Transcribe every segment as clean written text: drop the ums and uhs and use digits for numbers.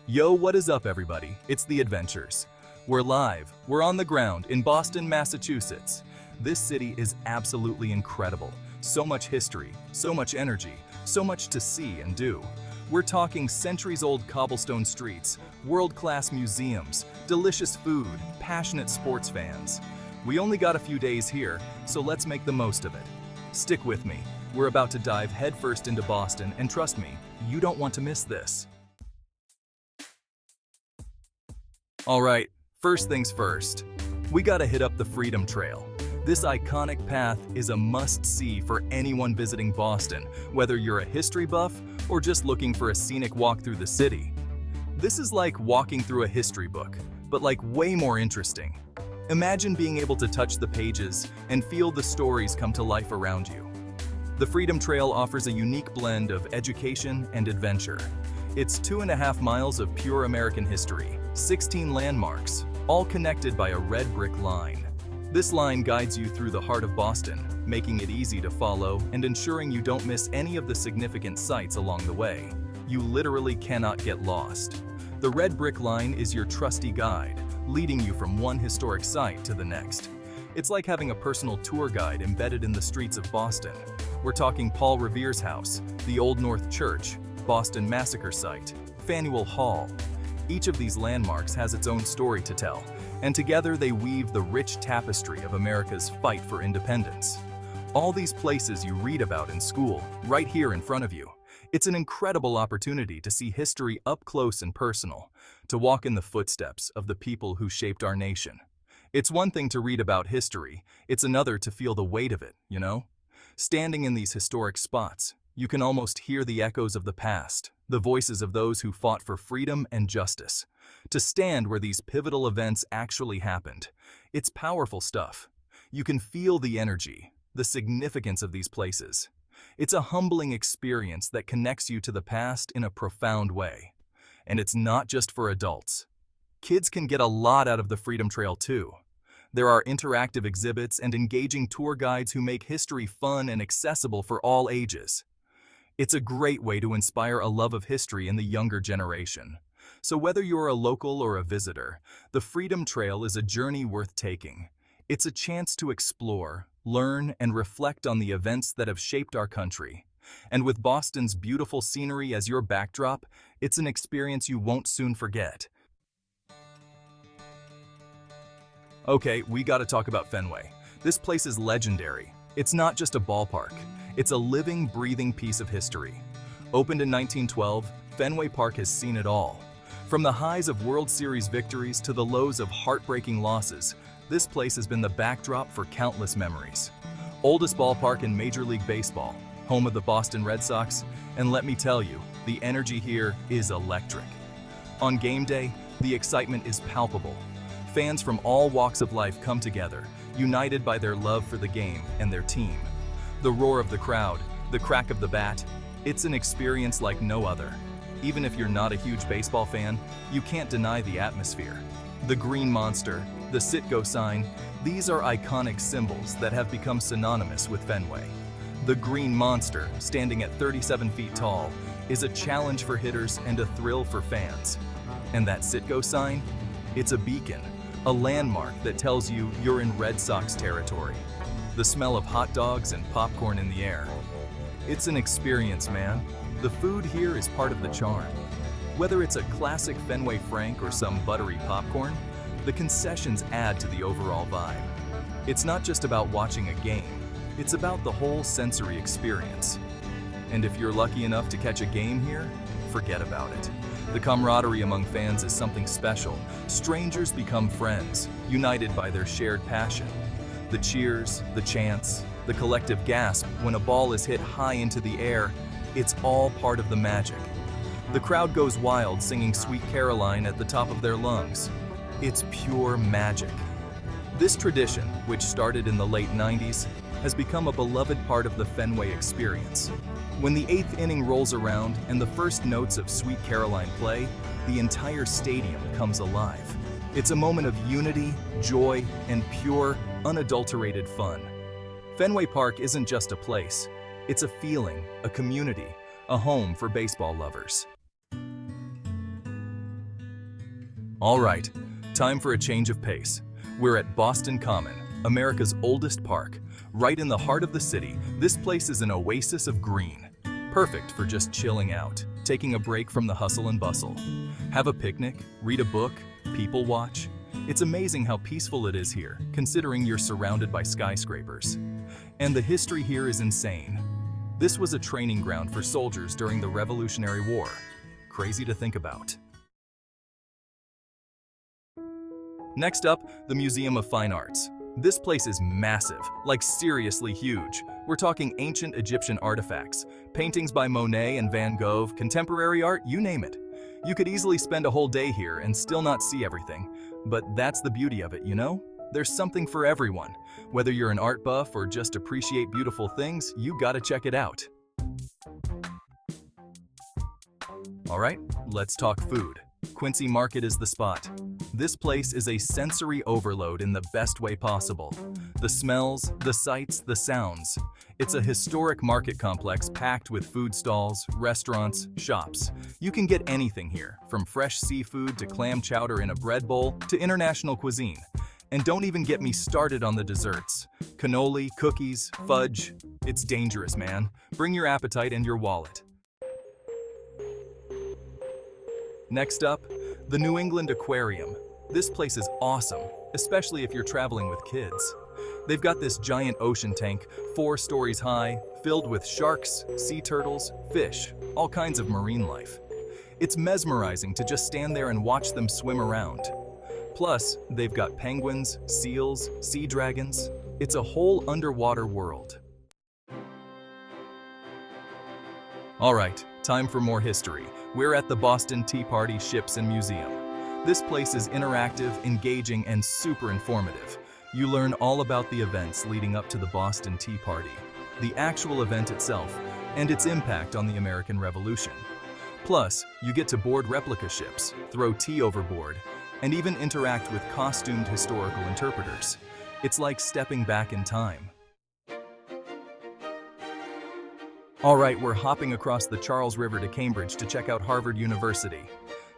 Yo, what is up, everybody? It's the Adventures. We're live. We're on the ground in Boston, Massachusetts. This city is absolutely incredible. So much history, so much energy, so much to see and do. We're talking centuries-old cobblestone streets, world-class museums, delicious food, passionate sports fans. We only got a few days here, so let's make the most of it. Stick with me. We're about to dive headfirst into Boston, and trust me, you don't want to miss this. Alright, first things first. We gotta hit up the Freedom Trail. This iconic path is a must-see for anyone visiting Boston, whether you're a history buff or just looking for a scenic walk through the city. This is like walking through a history book, but like way more interesting. Imagine being able to touch the pages and feel the stories come to life around you. The Freedom Trail offers a unique blend of education and adventure. It's 2.5 miles of pure American history, 16 landmarks, all connected by a red brick line. This line guides you through the heart of Boston, making it easy to follow and ensuring you don't miss any of the significant sights along the way. You literally cannot get lost. The red brick line is your trusty guide, leading you from one historic site to the next. It's like having a personal tour guide embedded in the streets of Boston. We're talking Paul Revere's house, the Old North Church, Boston Massacre Site, Faneuil Hall. Each of these landmarks has its own story to tell, and together they weave the rich tapestry of America's fight for independence. All these places you read about in school, right here in front of you. It's an incredible opportunity to see history up close and personal, to walk in the footsteps of the people who shaped our nation. It's one thing to read about history, it's another to feel the weight of it, you know? Standing in these historic spots, you can almost hear the echoes of the past, the voices of those who fought for freedom and justice. To stand where these pivotal events actually happened, it's powerful stuff. You can feel the energy, the significance of these places. It's a humbling experience that connects you to the past in a profound way. And it's not just for adults. Kids can get a lot out of the Freedom Trail too. There are interactive exhibits and engaging tour guides who make history fun and accessible for all ages. It's a great way to inspire a love of history in the younger generation. So whether you're a local or a visitor, the Freedom Trail is a journey worth taking. It's a chance to explore, learn, and reflect on the events that have shaped our country. And with Boston's beautiful scenery as your backdrop, it's an experience you won't soon forget. Okay, we gotta talk about Fenway. This place is legendary. It's not just a ballpark. It's a living, breathing piece of history. Opened in 1912, Fenway Park has seen it all. From the highs of World Series victories to the lows of heartbreaking losses, this place has been the backdrop for countless memories. Oldest ballpark in Major League Baseball, home of the Boston Red Sox, and let me tell you, the energy here is electric. On game day, the excitement is palpable. Fans from all walks of life come together, united by their love for the game and their team. The roar of the crowd, the crack of the bat, it's an experience like no other. Even if you're not a huge baseball fan, you can't deny the atmosphere. The green monster, the sit-go sign, these are iconic symbols that have become synonymous with Fenway. The green monster, standing at 37 feet tall, is a challenge for hitters and a thrill for fans. And that sit-go sign? It's a beacon, a landmark that tells you you're in Red Sox territory. The smell of hot dogs and popcorn in the air. It's an experience, man. The food here is part of the charm. Whether it's a classic Fenway Frank or some buttery popcorn, the concessions add to the overall vibe. It's not just about watching a game, it's about the whole sensory experience. And if you're lucky enough to catch a game here, forget about it. The camaraderie among fans is something special. Strangers become friends, united by their shared passion. The cheers, the chants, the collective gasp when a ball is hit high into the air, it's all part of the magic. The crowd goes wild singing Sweet Caroline at the top of their lungs. It's pure magic. This tradition, which started in the late 90s, has become a beloved part of the Fenway experience. When the 8th inning rolls around and the first notes of Sweet Caroline play, the entire stadium comes alive. It's a moment of unity, joy, and pure, unadulterated fun. Fenway Park isn't just a place. It's a feeling, a community, a home for baseball lovers. All right, time for a change of pace. We're at Boston Common, America's oldest park. Right in the heart of the city, this place is an oasis of green. Perfect for just chilling out, taking a break from the hustle and bustle. Have a picnic, read a book, people watch. It's amazing how peaceful it is here, considering you're surrounded by skyscrapers. And the history here is insane. This was a training ground for soldiers during the Revolutionary War. Crazy to think about. Next up, the Museum of Fine Arts. This place is massive, like seriously huge. We're talking ancient Egyptian artifacts, paintings by Monet and Van Gogh, contemporary art, you name it. You could easily spend a whole day here and still not see everything. But that's the beauty of it, you know? There's something for everyone. Whether you're an art buff or just appreciate beautiful things, you gotta check it out. All right, let's talk food. Quincy Market is the spot. This place is a sensory overload in the best way possible. The smells, the sights, the sounds. It's a historic market complex packed with food stalls, restaurants, shops. You can get anything here, from fresh seafood to clam chowder in a bread bowl to international cuisine. And don't even get me started on the desserts. Cannoli, cookies, fudge. It's dangerous, man. Bring your appetite and your wallet. Next up, the New England Aquarium. This place is awesome, especially if you're traveling with kids. They've got this giant ocean tank, 4 stories high, filled with sharks, sea turtles, fish, all kinds of marine life. It's mesmerizing to just stand there and watch them swim around. Plus, they've got penguins, seals, sea dragons. It's a whole underwater world. All right, time for more history. We're at the Boston Tea Party Ships and Museum. This place is interactive, engaging, and super informative. You learn all about the events leading up to the Boston Tea Party, the actual event itself, and its impact on the American Revolution. Plus, you get to board replica ships, throw tea overboard, and even interact with costumed historical interpreters. It's like stepping back in time. All right, we're hopping across the Charles River to Cambridge to check out Harvard University.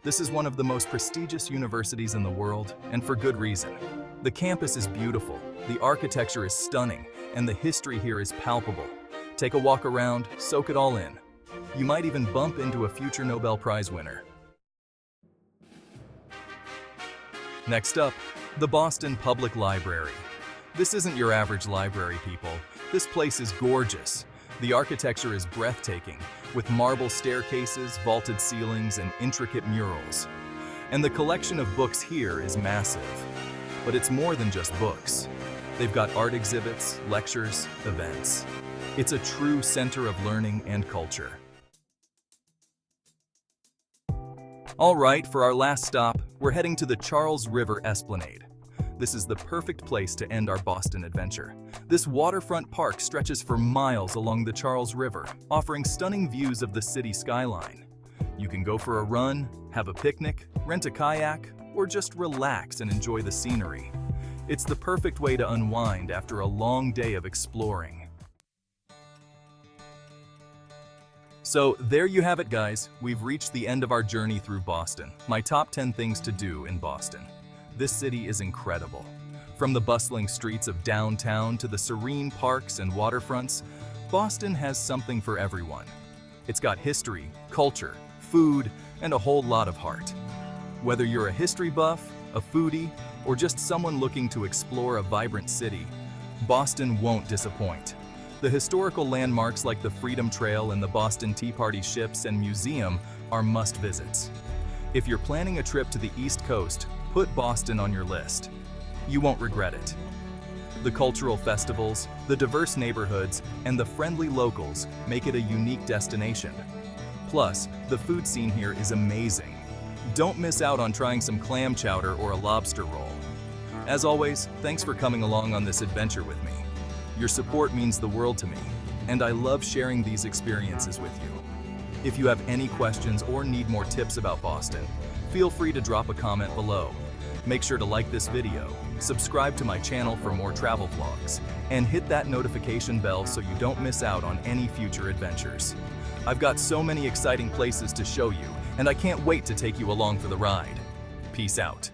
This is one of the most prestigious universities in the world, and for good reason. The campus is beautiful, the architecture is stunning, and the history here is palpable. Take a walk around, soak it all in. You might even bump into a future Nobel Prize winner. Next up, the Boston Public Library. This isn't your average library, people. This place is gorgeous. The architecture is breathtaking, with marble staircases, vaulted ceilings, and intricate murals. And the collection of books here is massive. But it's more than just books. They've got art exhibits, lectures, events. It's a true center of learning and culture. All right, for our last stop, we're heading to the Charles River Esplanade. This is the perfect place to end our Boston adventure. This waterfront park stretches for miles along the Charles River, offering stunning views of the city skyline. You can go for a run, have a picnic, rent a kayak, or just relax and enjoy the scenery. It's the perfect way to unwind after a long day of exploring. So there you have it, guys. We've reached the end of our journey through Boston. My top 10 things to do in Boston. This city is incredible. From the bustling streets of downtown to the serene parks and waterfronts, Boston has something for everyone. It's got history, culture, food, and a whole lot of heart. Whether you're a history buff, a foodie, or just someone looking to explore a vibrant city, Boston won't disappoint. The historical landmarks like the Freedom Trail and the Boston Tea Party Ships and Museum are must-visits. If you're planning a trip to the East Coast, put Boston on your list. You won't regret it. The cultural festivals, the diverse neighborhoods, and the friendly locals make it a unique destination. Plus, the food scene here is amazing. Don't miss out on trying some clam chowder or a lobster roll. As always, thanks for coming along on this adventure with me. Your support means the world to me, and I love sharing these experiences with you. If you have any questions or need more tips about Boston, feel free to drop a comment below. Make sure to like this video, subscribe to my channel for more travel vlogs, and hit that notification bell so you don't miss out on any future adventures. I've got so many exciting places to show you, and I can't wait to take you along for the ride. Peace out.